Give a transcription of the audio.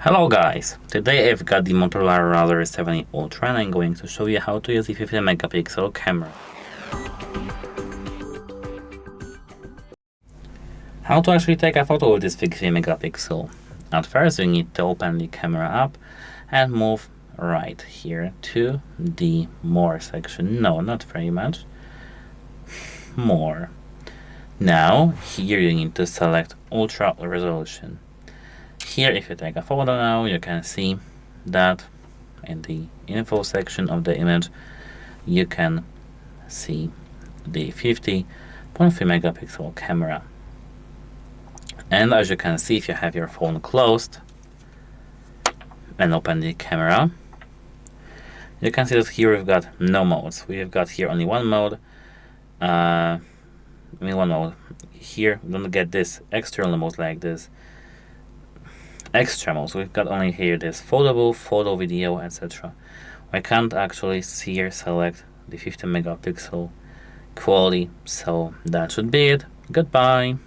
Hello guys, today I've got the Motorola Razr 70 Ultra and I'm going to show you how to use the 50 megapixel camera. How to actually take a photo with this 50 megapixel. At first you need to open the camera up and move right here to the more section. No, not very much. More. Now here you need to select ultra resolution. Here, if you take a photo now, you can see that in the info section of the image, you can see the 50.3 megapixel camera. And as you can see, if you have your phone closed and open the camera, you can see that here we've got no modes. We've got here only one mode. One mode. Here we don't get this external mode like this. Extra modes. We've got only here this photo, photo, video, etc. I can't actually see or select the 50 megapixel quality, so that should be it. Goodbye.